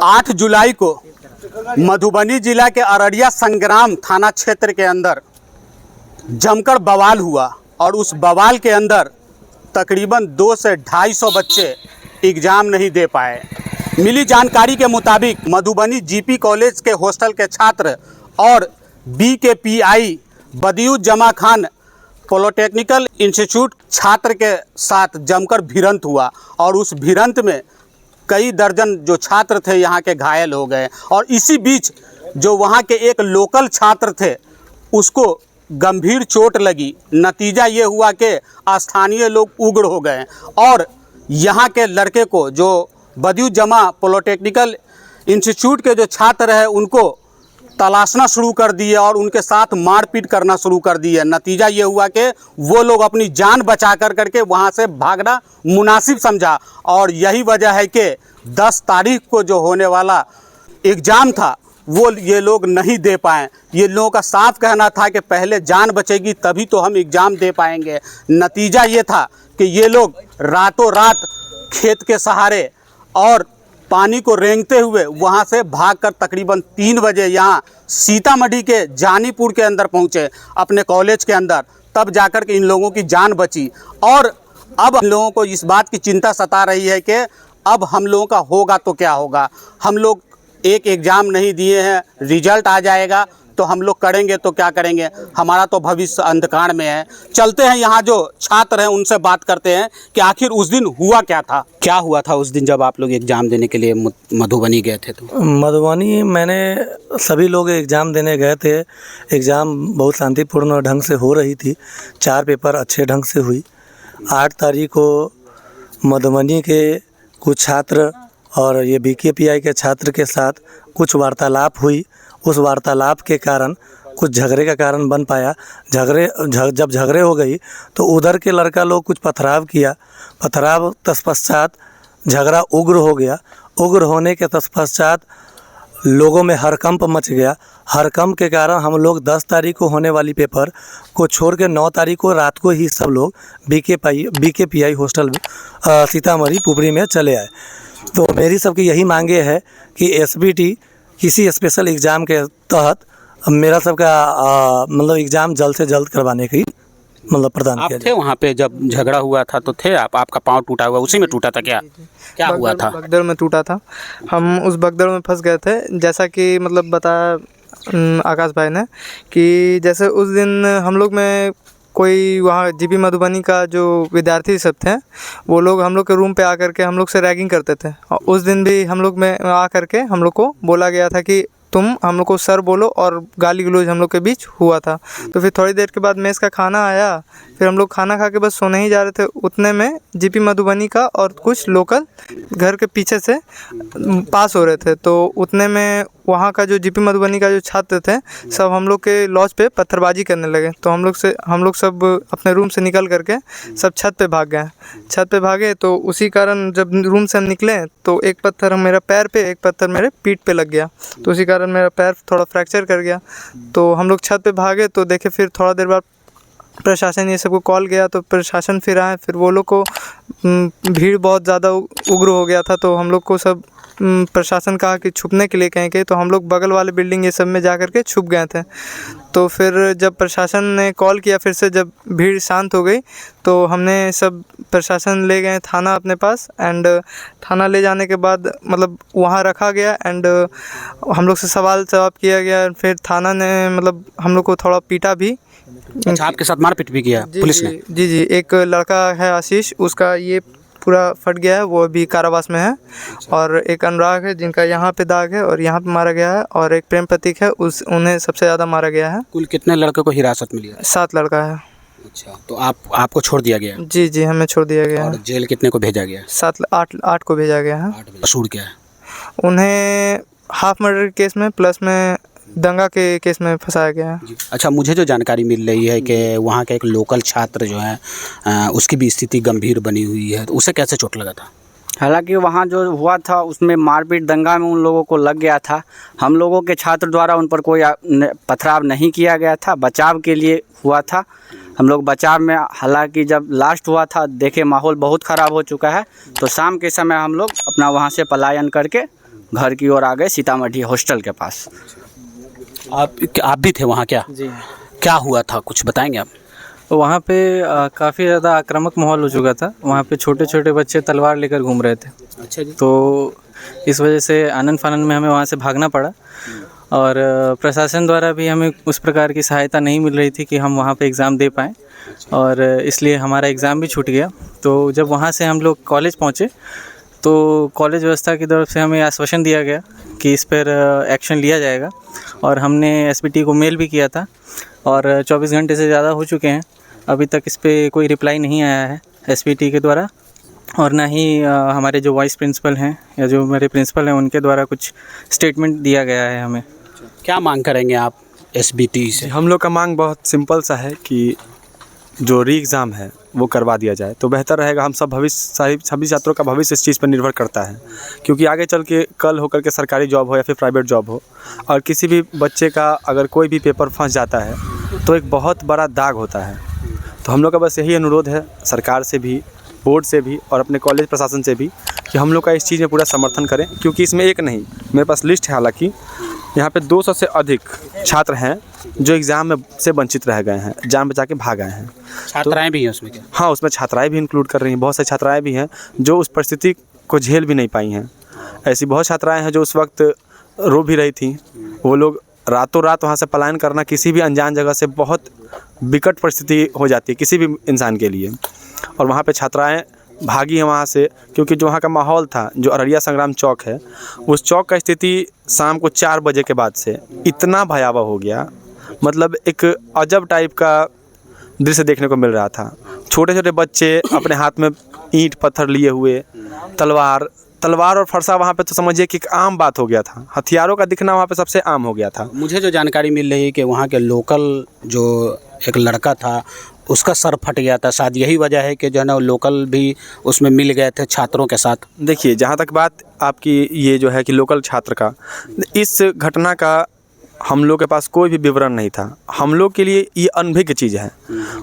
8 जुलाई को मधुबनी जिला के अररिया संग्राम थाना क्षेत्र के अंदर जमकर बवाल हुआ और उस बवाल के अंदर तकरीबन 200 से 250 बच्चे एग्ज़ाम नहीं दे पाए। मिली जानकारी के मुताबिक मधुबनी जीपी कॉलेज के हॉस्टल के छात्र और बीकेपीआई बदियुज्जमा खान पॉलिटेक्निकल इंस्टीट्यूट छात्र के साथ जमकर भिड़ंत हुआ और उस भिड़ंत में कई दर्जन जो छात्र थे यहाँ के घायल हो गए और इसी बीच जो वहाँ के एक लोकल छात्र थे उसको गंभीर चोट लगी। नतीजा ये हुआ कि स्थानीय लोग उग्र हो गए और यहाँ के लड़के को जो बदियुज्जमा पॉलिटेक्निकल इंस्टीट्यूट के जो छात्र हैं उनको तलाशना शुरू कर दिए और उनके साथ मारपीट करना शुरू कर दिए। नतीजा ये हुआ कि वो लोग अपनी जान बचा करके वहाँ से भागना मुनासिब समझा और यही वजह है कि 10 तारीख को जो होने वाला एग्ज़ाम था वो ये लोग नहीं दे पाए। ये लोगों का साफ कहना था कि पहले जान बचेगी तभी तो हम एग्ज़ाम दे पाएंगे। नतीजा ये था कि ये लोग रातों रात खेत के सहारे और पानी को रेंगते हुए वहाँ से भागकर तकरीबन 3 बजे यहाँ सीतामढ़ी के जानीपुर के अंदर पहुँचे अपने कॉलेज के अंदर। तब जाकर के इन लोगों की जान बची और अब इन लोगों को इस बात की चिंता सता रही है कि अब हम लोगों का होगा तो क्या होगा। हम लोग एक एग्ज़ाम नहीं दिए हैं, रिजल्ट आ जाएगा तो हम लोग करेंगे तो क्या करेंगे, हमारा तो भविष्य अंधकार में है। चलते हैं यहाँ जो छात्र हैं उनसे बात करते हैं कि आखिर उस दिन हुआ क्या था। क्या हुआ था उस दिन जब आप लोग एग्ज़ाम देने के लिए मधुबनी गए थे? तो मधुबनी मैंने सभी लोग एग्ज़ाम देने गए थे। एग्ज़ाम बहुत शांतिपूर्ण ढंग से हो रही थी। 4 पेपर अच्छे ढंग से हुई। 8 तारीख को मधुबनी के कुछ छात्र और ये बीकेपीआई के छात्र के साथ कुछ वार्तालाप हुई। उस वार्तालाप के कारण कुछ झगड़े का कारण बन पाया। जब झगड़े हो गई तो उधर के लड़का लोग कुछ पथराव किया। पथराव तत्पश्चात झगड़ा उग्र हो गया। उग्र होने के तत्पश्चात लोगों में हड़कंप मच गया। हड़कंप के कारण हम लोग 10 तारीख को होने वाली पेपर को छोड़ के 9 तारीख को रात को ही सब लोग बीकेपीआई हॉस्टल सीतामढ़ी पुपरी में चले आए। तो मेरी सबकी यही मांगे है कि एसबीटी किसी स्पेशल एग्ज़ाम के तहत मेरा सबका मतलब एग्ज़ाम जल्द से जल्द करवाने की मतलब प्रदान किया। आप थे वहाँ पे जब झगड़ा हुआ था तो थे आप? आपका पाँव टूटा हुआ उसी में टूटा था? क्या हुआ था? बगदड़ में टूटा था। हम उस बगदड़ में फंस गए थे। जैसा कि मतलब बताया आकाश भाई ने कि जैसे उस दिन हम लोग में कोई वहाँ जीपी मधुबनी का जो विद्यार्थी सब थे वो लोग हम लोग के रूम पे आकर के हम लोग से रैगिंग करते थे। और उस दिन भी हम लोग में आकर के हम लोग को बोला गया था कि तुम हम लोग को सर बोलो और गाली गलौज हम लोग के बीच हुआ था। तो फिर थोड़ी देर के बाद मेस का खाना आया। फिर हम लोग खाना खा के बस सोने ही जा रहे थे। उतने में जीपी मधुबनी का और कुछ लोकल घर के पीछे से पास हो रहे थे। तो उतने में वहाँ का जो जीपी मधुबनी का जो छात्र थे सब हम लोग के लॉज पे पत्थरबाजी करने लगे। तो हम लोग सब अपने रूम से निकल करके सब छत पे भाग गए। छत पे भागे तो उसी कारण जब रूम से हम निकले तो एक पत्थर मेरा पैर पे, एक पत्थर मेरे पीठ पे लग गया। तो उसी कारण मेरा पैर थोड़ा फ्रैक्चर कर गया। तो हम लोग छत पे भागे तो देखे फिर थोड़ा देर बाद प्रशासन ये सबको कॉल गया। तो प्रशासन फिर आए। फिर वो लोग को भीड़ बहुत ज़्यादा उग्र हो गया था। तो हम लोग को सब प्रशासन कहा कि छुपने के लिए कहेंगे। तो हम लोग बगल वाले बिल्डिंग ये सब में जा कर के छुप गए थे। तो फिर जब प्रशासन ने कॉल किया फिर से, जब भीड़ शांत हो गई तो हमने सब प्रशासन ले गए थाना अपने पास। एंड थाना ले जाने के बाद मतलब वहाँ रखा गया एंड हम लोग से सवाल जवाब किया गया। फिर थाना ने मतलब हम लोग को थोड़ा पीटा भी। अच्छा, आपके साथ मारपीट भी किया पुलिस ने? जी। एक लड़का है आशीष, उसका ये पूरा फट गया है, वो अभी कारावास में है। और एक अनुराग है जिनका यहाँ पे दाग है और यहाँ पे मारा गया है। और एक प्रेम प्रतीक है, उन्हें सबसे ज़्यादा मारा गया है। कुल कितने लड़कों को हिरासत मिली है? 7 लड़का है। अच्छा, तो आपको छोड़ दिया गया? जी, हमें छोड़ दिया गया है। और जेल कितने को भेजा गया? 8 को भेजा गया है। कसूर क्या है? उन्हें हाफ मर्डर केस में प्लस में दंगा के केस में फंसाया गया है। अच्छा, मुझे जो जानकारी मिल रही है कि वहाँ का एक लोकल छात्र जो है उसकी भी स्थिति गंभीर बनी हुई है, तो उसे कैसे चोट लगा था? हालांकि वहाँ जो हुआ था उसमें मारपीट दंगा में उन लोगों को लग गया था। हम लोगों के छात्र द्वारा उन पर कोई पथराव नहीं किया गया था, बचाव के लिए हुआ था। हम लोग बचाव में, हालांकि जब लास्ट हुआ था देखे माहौल बहुत ख़राब हो चुका है, तो शाम के समय हम लोग अपना वहाँ से पलायन करके घर की ओर आ गए सीतामढ़ी हॉस्टल के पास। आप भी थे वहाँ क्या? जी। क्या हुआ था, कुछ बताएंगे आप? तो वहाँ पे काफ़ी ज़्यादा आक्रामक माहौल हो चुका था। वहाँ पे छोटे छोटे बच्चे तलवार लेकर घूम रहे थे। अच्छा जी। तो इस वजह से आनन फानन में हमें वहाँ से भागना पड़ा और प्रशासन द्वारा भी हमें उस प्रकार की सहायता नहीं मिल रही थी कि हम वहाँ पे एग्ज़ाम दे पाएँ, और इसलिए हमारा एग्ज़ाम भी छूट गया। तो जब वहाँ से हम लोग कॉलेज पहुँचे तो कॉलेज व्यवस्था की तरफ से हमें आश्वासन दिया गया कि इस पर एक्शन लिया जाएगा, और हमने एसपीटी को मेल भी किया था और 24 घंटे से ज़्यादा हो चुके हैं, अभी तक इस पर कोई रिप्लाई नहीं आया है एसपीटी के द्वारा, और ना ही हमारे जो वाइस प्रिंसिपल हैं या जो मेरे प्रिंसिपल हैं उनके द्वारा कुछ स्टेटमेंट दिया गया है हमें। क्या मांग करेंगे आप एसबीटी से? हम लोग का मांग बहुत सिंपल सा है कि जो री एग्ज़ाम है वो करवा दिया जाए तो बेहतर रहेगा। हम सब भविष्य, सभी छात्रों का भविष्य इस चीज़ पर निर्भर करता है, क्योंकि आगे चल के कल होकर के सरकारी जॉब हो या फिर प्राइवेट जॉब हो, और किसी भी बच्चे का अगर कोई भी पेपर फंस जाता है तो एक बहुत बड़ा दाग होता है। तो हम लोग का बस यही अनुरोध है सरकार से भी, बोर्ड से भी और अपने कॉलेज प्रशासन से भी कि हम लोग का इस चीज़ में पूरा समर्थन करें, क्योंकि इसमें एक नहीं, मेरे पास लिस्ट है, हालांकि यहाँ पे 200 से अधिक छात्र हैं जो एग्ज़ाम में से वंचित रह गए हैं, जान बचा के भाग गए हैं। छात्राएं भी हैं उसमें क्या? हाँ, उसमें छात्राएं भी इंक्लूड कर रही हैं। बहुत सारी छात्राएं भी हैं जो उस परिस्थिति को झेल भी नहीं पाई हैं। ऐसी बहुत छात्राएं हैं जो उस वक्त रो भी रही थी। वो लोग रातों रात वहाँ से पलायन करना किसी भी अनजान जगह से बहुत विकट परिस्थिति हो जाती है किसी भी इंसान के लिए, और वहाँ पे छात्राएं भागी हैं वहाँ से, क्योंकि जो वहाँ का माहौल था, जो अररिया संग्राम चौक है, उस चौक का स्थिति शाम को 4 बजे के बाद से इतना भयावह हो गया, मतलब एक अजब टाइप का दृश्य देखने को मिल रहा था। छोटे छोटे बच्चे अपने हाथ में ईंट पत्थर लिए हुए, तलवार और फरसा वहाँ पे तो समझिए कि एक आम बात हो गया था। हथियारों का दिखना वहाँ पे सबसे आम हो गया था। मुझे जो जानकारी मिल रही है कि वहाँ के लोकल जो एक लड़का था उसका सर फट गया था, शायद यही वजह है कि जो है ना लोकल भी उसमें मिल गए थे छात्रों के साथ। देखिए, जहाँ तक बात आपकी ये जो है कि लोकल छात्र का, इस घटना का हम लोग के पास कोई भी विवरण नहीं था। हम लोग के लिए ये अनभिज्ञ चीज़ है।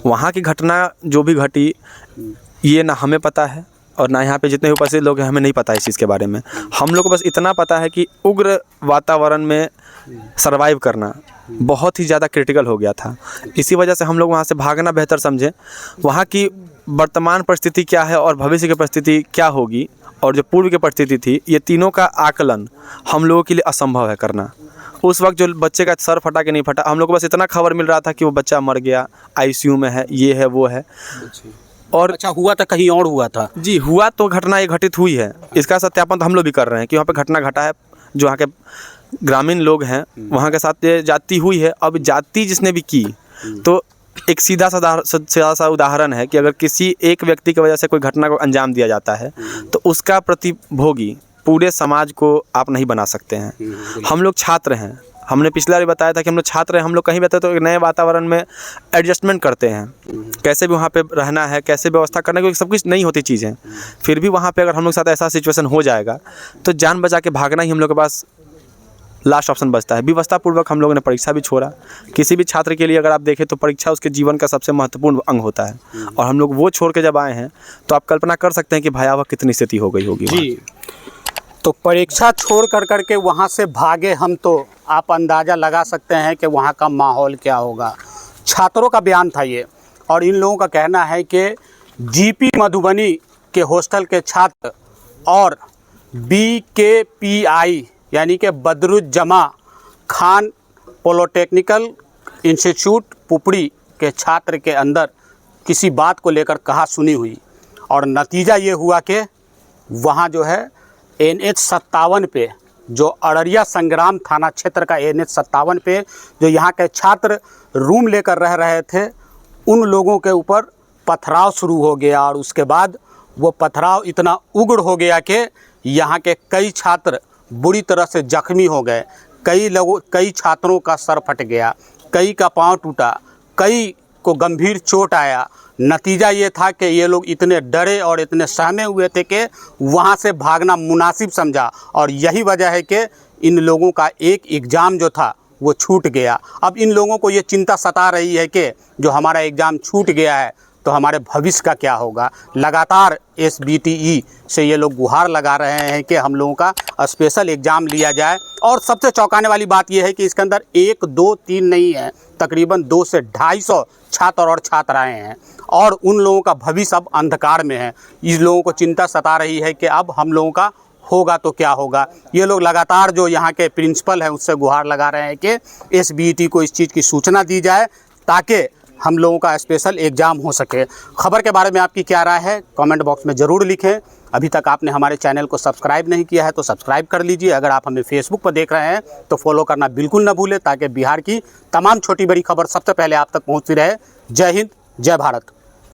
वहाँ की घटना जो भी घटी ये ना हमें पता है और ना यहाँ पे जितने उपस्थित लोग हैं हमें नहीं पता इस चीज़ के बारे में। हम लोग को बस इतना पता है कि उग्र वातावरण में सर्वाइव करना बहुत ही ज़्यादा क्रिटिकल हो गया था। इसी वजह से हम लोग वहाँ से भागना बेहतर समझें। वहाँ की वर्तमान परिस्थिति क्या है और भविष्य की परिस्थिति क्या होगी और जो पूर्व की परिस्थिति थी, ये तीनों का आकलन हम लोगों के लिए असंभव है करना। उस वक्त जो बच्चे का सर फटा कि नहीं फटा, हम लोग को बस इतना खबर मिल रहा था कि वो बच्चा मर गया, आईसीयू में है, ये है, वो है। और अच्छा, हुआ था कहीं और हुआ था? जी, हुआ तो घटना ये घटित हुई है, इसका सत्यापन तो हम लोग भी कर रहे हैं कि वहाँ पे घटना घटा है। जो वहाँ के ग्रामीण लोग हैं वहाँ के साथ ये जाति हुई है। अब जाति जिसने भी की, तो एक सीधा सा उदाहरण है कि अगर किसी एक व्यक्ति की वजह से कोई घटना को अंजाम दिया जाता है तो उसका प्रतिभोगी पूरे समाज को आप नहीं बना सकते हैं। हम लोग छात्र हैं, हमने पिछला बार बताया था कि हम लोग छात्र हैं। हम लोग कहीं रहते तो एक नए वातावरण में एडजस्टमेंट करते हैं, कैसे भी वहाँ पे रहना है, कैसे व्यवस्था करना, क्योंकि सब कुछ नहीं होती चीज़ें। फिर भी वहाँ पे अगर हम लोग के साथ ऐसा सिचुएशन हो जाएगा तो जान बचा के भागना ही हम लोग के पास लास्ट ऑप्शन बचता है। व्यवस्थापूर्वक हम लोगों ने परीक्षा भी छोड़ा। किसी भी छात्र के लिए अगर आप देखें तो परीक्षा उसके जीवन का सबसे महत्वपूर्ण अंग होता है, और हम लोग वो छोड़ के जब आए हैं तो आप कल्पना कर सकते हैं कि भयावह कितनी स्थिति हो गई होगी। जी, तो परीक्षा छोड़ कर के वहाँ से भागे हम, तो आप अंदाज़ा लगा सकते हैं कि वहाँ का माहौल क्या होगा। छात्रों का बयान था ये, और इन लोगों का कहना है कि जीपी मधुबनी के हॉस्टल के छात्र और BKPI यानी कि बदरुज्जमा खान पॉलिटेक्निकल इंस्टीट्यूट पुपड़ी के छात्र के अंदर किसी बात को लेकर कहा सुनी हुई, और नतीजा ये हुआ कि वहाँ जो है NH57 पे, जो अररिया संग्राम थाना क्षेत्र का NH57 पे जो यहाँ के छात्र रूम लेकर रह रहे थे, उन लोगों के ऊपर पथराव शुरू हो गया, और उसके बाद वो पथराव इतना उग्र हो गया कि यहाँ के कई छात्र बुरी तरह से जख्मी हो गए। कई छात्रों का सर फट गया, कई का पांव टूटा, कई को गंभीर चोट आया। नतीजा ये था कि ये लोग इतने डरे और इतने सहमे हुए थे कि वहाँ से भागना मुनासिब समझा, और यही वजह है कि इन लोगों का एक एग्ज़ाम जो था वो छूट गया। अब इन लोगों को ये चिंता सता रही है कि जो हमारा एग्ज़ाम छूट गया है तो हमारे भविष्य का क्या होगा। लगातार SBTE से ये लोग गुहार लगा रहे हैं कि हम लोगों का स्पेशल एग्ज़ाम लिया जाए। और सबसे चौंकाने वाली बात यह है कि इसके अंदर 1, 2, 3 नहीं है, तकरीबन 200 से 250 छात्र और छात्राएं हैं और उन लोगों का भविष्य अब अंधकार में है। इस लोगों को चिंता सता रही है कि अब हम लोगों का होगा तो क्या होगा। ये लोग लगातार जो यहाँ के प्रिंसिपल हैं उससे गुहार लगा रहे हैं कि SBT को इस चीज़ की सूचना दी जाए ताकि हम लोगों का स्पेशल एग्ज़ाम हो सके। खबर के बारे में आपकी क्या राय है कमेंट बॉक्स में ज़रूर लिखें। अभी तक आपने हमारे चैनल को सब्सक्राइब नहीं किया है तो सब्सक्राइब कर लीजिए। अगर आप हमें फेसबुक पर देख रहे हैं तो फॉलो करना बिल्कुल ना भूलें ताकि बिहार की तमाम छोटी बड़ी खबर सबसे पहले आप तक पहुँचती रहे। जय हिंद, जय भारत।